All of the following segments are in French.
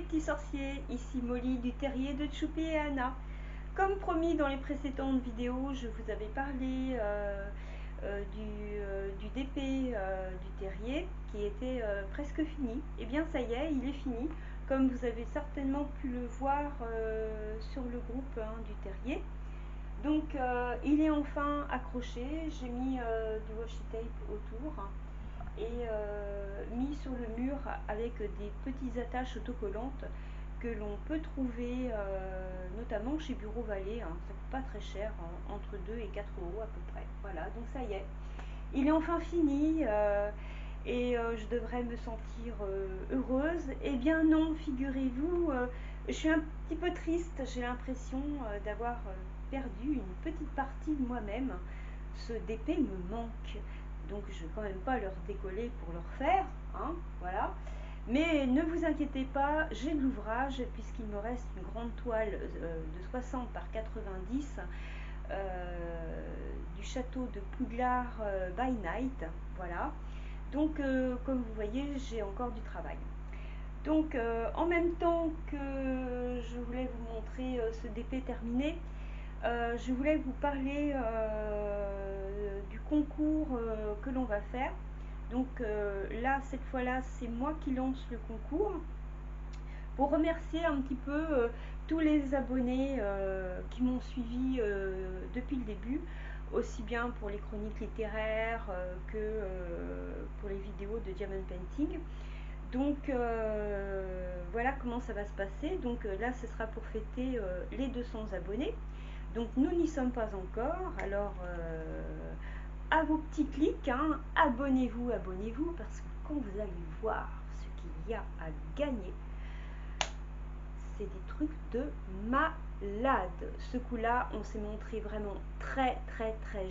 petits sorciers, ici Molly du terrier de Choupi et Anna. Comme promis dans les précédentes vidéos, je vous avais parlé du DP du terrier qui était presque fini. Et bien ça y est, il est fini, comme vous avez certainement pu le voir sur le groupe du terrier. Donc il est enfin accroché, j'ai mis du washi tape autour et mis sur le mur avec des petites attaches autocollantes que l'on peut trouver notamment chez Bureau Vallée, hein. Ça coûte pas très cher, entre 2 et 4 euros à peu près. Voilà, donc ça y est, il est enfin fini et je devrais me sentir heureuse. Eh bien non, figurez-vous, je suis un petit peu triste, j'ai l'impression d'avoir perdu une petite partie de moi-même. Ce DP me manque, donc je vais quand même pas leur décoller pour leur faire, hein, voilà. Mais ne vous inquiétez pas, j'ai de l'ouvrage puisqu'il me reste une grande toile de 60 par 90 du château de Poudlard by Night, voilà. Donc comme vous voyez, j'ai encore du travail. Donc en même temps que je voulais vous montrer ce DP terminé, je voulais vous parler du concours que l'on va faire. Donc là, cette fois-là, c'est moi qui lance le concours pour remercier un petit peu tous les abonnés qui m'ont suivi depuis le début, aussi bien pour les chroniques littéraires que pour les vidéos de Diamond Painting. Donc voilà comment ça va se passer. Donc là, ce sera pour fêter les 200 abonnés. Donc nous n'y sommes pas encore. Alors à vos petits clics, hein, abonnez-vous, abonnez-vous, parce que quand vous allez voir ce qu'il y a à gagner, c'est des trucs de malade. Ce coup-là, on s'est montré vraiment très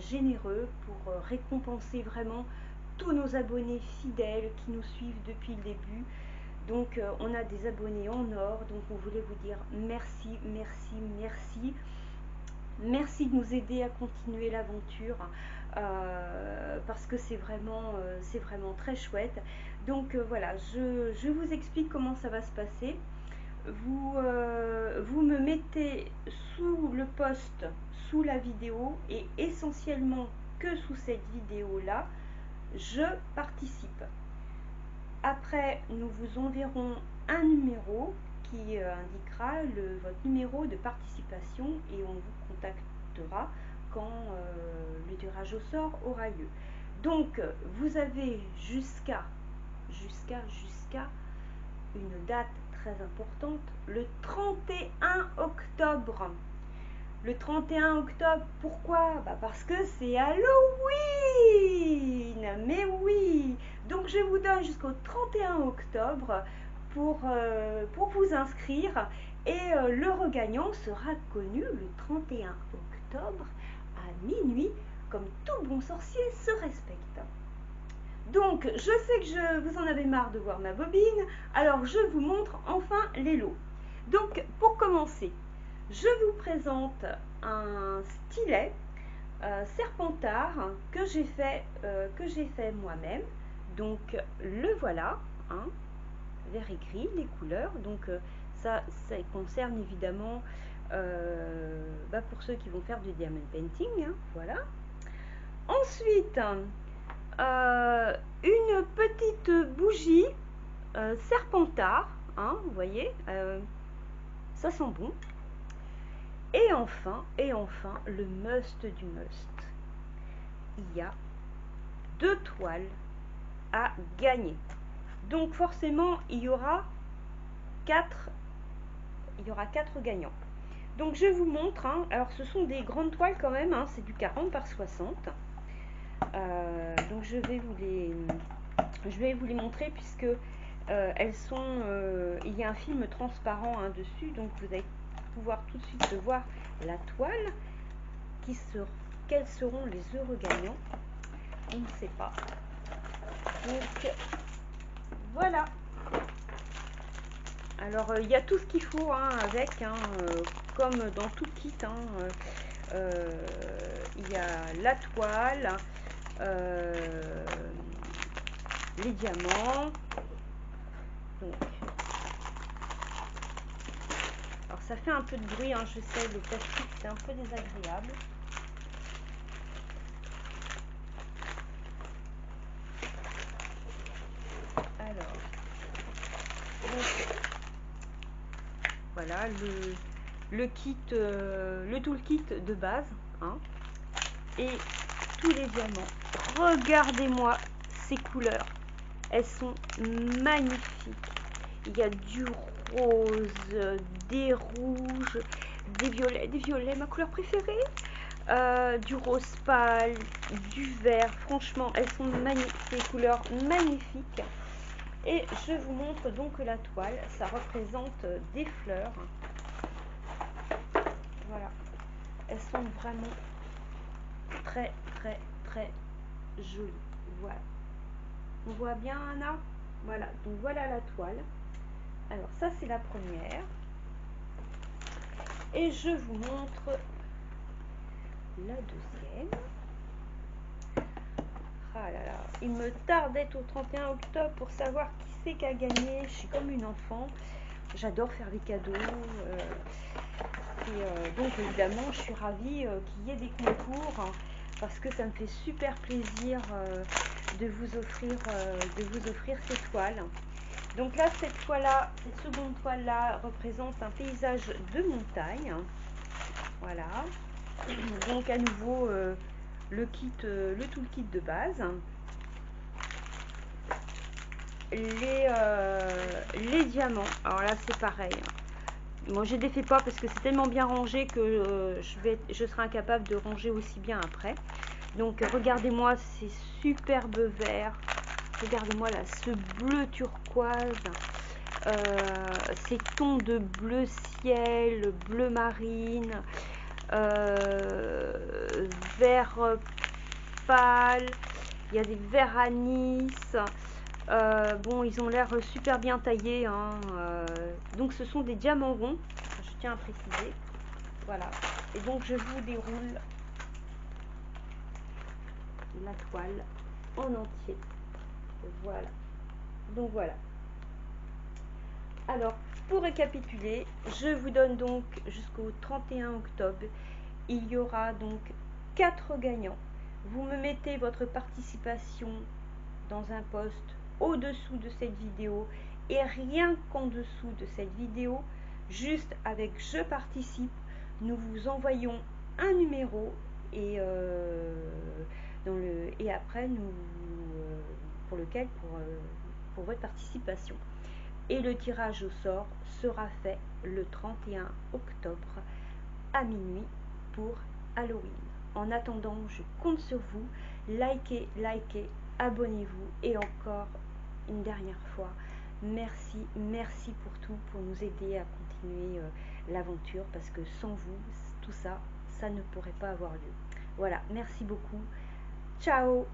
généreux pour récompenser vraiment tous nos abonnés fidèles qui nous suivent depuis le début. Donc on a des abonnés en or, donc on voulait vous dire merci, merci, merci. Merci de nous aider à continuer l'aventure parce que c'est vraiment très chouette. Donc voilà, je vous explique comment ça va se passer. Vous me mettez sous le post, sous la vidéo et essentiellement que sous cette vidéo là, je participe. Après, nous vous enverrons un numéro qui indiquera votre numéro de participation et on vous contactera quand le tirage au sort aura lieu. Donc, vous avez jusqu'à une date très importante, le 31 octobre. Le 31 octobre, pourquoi? Parce que c'est Halloween. Mais oui. Donc je vous donne jusqu'au 31 octobre pour vous inscrire. Et le regagnant sera connu le 31 octobre à minuit, comme tout bon sorcier se respecte. Donc je sais que vous en avez marre de voir ma bobine, alors je vous montre enfin les lots. Donc pour commencer, je vous présente un stylet Serpentard que j'ai fait moi-même. Donc le voilà, hein, vert et gris, les couleurs. Donc ça concerne évidemment pour ceux qui vont faire du diamond painting, hein, voilà. Ensuite, une petite bougie Serpentard, hein, vous voyez, ça sent bon. Et enfin, le must du must. Il y a 2 toiles à gagner. Donc forcément, il y aura 4 gagnants. Donc je vous montre, hein. Alors ce sont des grandes toiles quand même, hein. C'est du 40 par 60. Donc je vais vous les montrer puisque elles sont, il y a un film transparent hein, dessus, donc vous allez pouvoir tout de suite voir la toile. Quels seront les heureux gagnants? On ne sait pas. Donc voilà. Alors il y a tout ce qu'il faut hein, avec, hein, comme dans tout kit. Hein, il y a la toile, les diamants. Donc ça fait un peu de bruit, hein, je sais, le plastique c'est un peu désagréable. Alors, donc, voilà le kit, le toolkit de base, hein, et tous les diamants. Regardez-moi ces couleurs, elles sont magnifiques. Il y a du rose, des rouges, des violets, ma couleur préférée, du rose pâle, du vert. Franchement, elles sont magnifiques, ces couleurs magnifiques. Et je vous montre donc la toile, ça représente des fleurs. Voilà, elles sont vraiment très très très jolies. Voilà, on voit bien Anna. Voilà, donc voilà la toile. Alors ça c'est la première. Et je vous montre la deuxième. Ah là là, il me tarde d'être au 31 octobre pour savoir qui c'est qui a gagné. Je suis comme une enfant. J'adore faire des cadeaux. Donc évidemment, je suis ravie qu'il y ait des concours, hein, parce que ça me fait super plaisir de vous offrir ces toiles. Donc là, cette seconde toile-là représente un paysage de montagne. Voilà. Donc à nouveau le toolkit de base. Les diamants. Alors là, c'est pareil. Moi, je ne les défais pas parce que c'est tellement bien rangé que je serai incapable de ranger aussi bien après. Donc regardez-moi ces superbes verts. Regardez-moi là, ce bleu turquoise. Ces tons de bleu ciel, bleu marine, vert pâle, il y a des verts anis. Bon, ils ont l'air super bien taillés, hein, donc ce sont des diamants ronds, je tiens à préciser. Voilà, et donc je vous déroule la toile en entier. Voilà, donc voilà. Alors, pour récapituler, je vous donne donc jusqu'au 31 octobre, il y aura donc 4 gagnants. Vous me mettez votre participation dans un post au-dessous de cette vidéo et rien qu'en dessous de cette vidéo, juste avec je participe, nous vous envoyons un numéro et, et après pour lequel pour votre participation. Et le tirage au sort sera fait le 31 octobre à minuit pour Halloween. En attendant, je compte sur vous. Likez, abonnez-vous. Et encore une dernière fois, merci pour tout, pour nous aider à continuer l'aventure, parce que sans vous, tout ça, ça ne pourrait pas avoir lieu. Voilà, merci beaucoup. Ciao!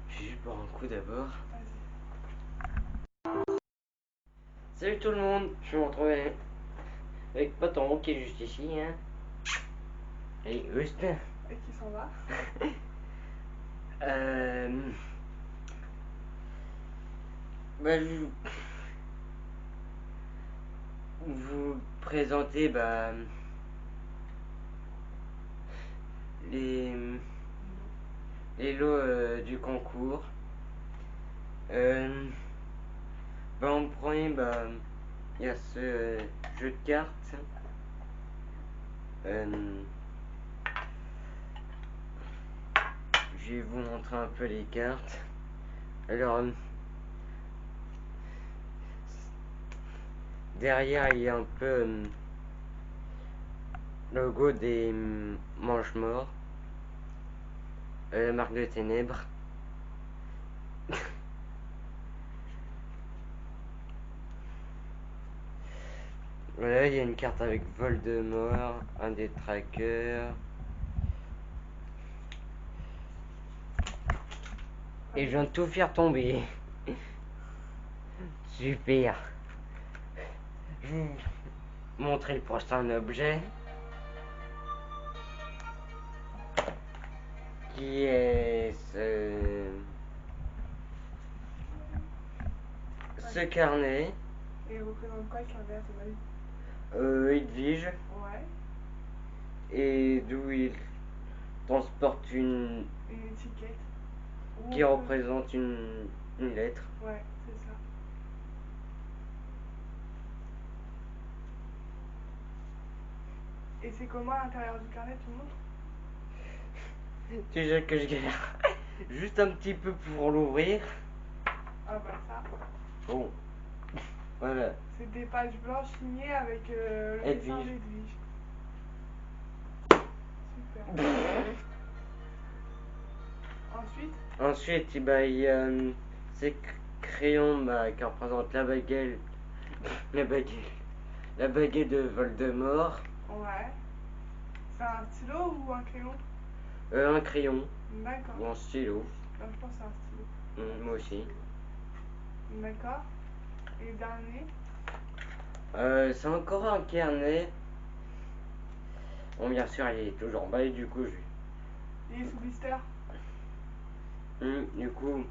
Je vais juste boire un coup d'abord. Salut tout le monde, je me retrouve avec Patron qui est juste ici, hein. Et juste. Et qui s'en va. Bah, je vous présenter les, les lots du concours. En premier, il y a ce jeu de cartes. Je vais vous montrer un peu les cartes. Alors, derrière, il y a un peu logo des Manches-Morts, la marque de Ténèbres. Voilà, il y a une carte avec Voldemort, un des trackers. Et je viens de tout faire tomber. Super. montrer le prochain objet. Qui est ce carnet. Et il représente quoi le carnet à ton avis? Edwige. Ouais. Et d'où il transporte une Une étiquette. qui représente une lettre. Ouais, c'est ça. Et c'est comment à l'intérieur du carnet, tu me montres? Tu sais que je galère juste un petit peu pour l'ouvrir. Ah bah ça. Bon, voilà. C'est des pages blanches signées avec le dessin Edwige. d'Edwige. Super. Ensuite, Ensuite, bah, il y a ces crayons qui représentent la baguette, la baguette de Voldemort. ouais. C'est un stylo ou un crayon? Un crayon D'accord. ou un stylo. Non, je pense que c'est un stylo. Moi aussi. D'accord. Et le dernier? C'est encore un carnet. Bon, bien sûr, il est toujours emballé, du coup, Il est sous blister. du coup,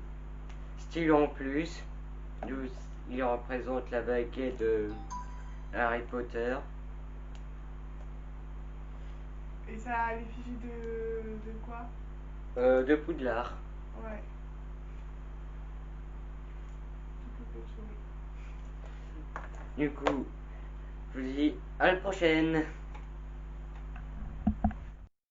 stylo en plus. D'où il représente la baguette de Harry Potter. Et ça a l'effigie de quoi? De Poudlard. Ouais. Du coup, je souris. Du coup, je vous dis à la prochaine.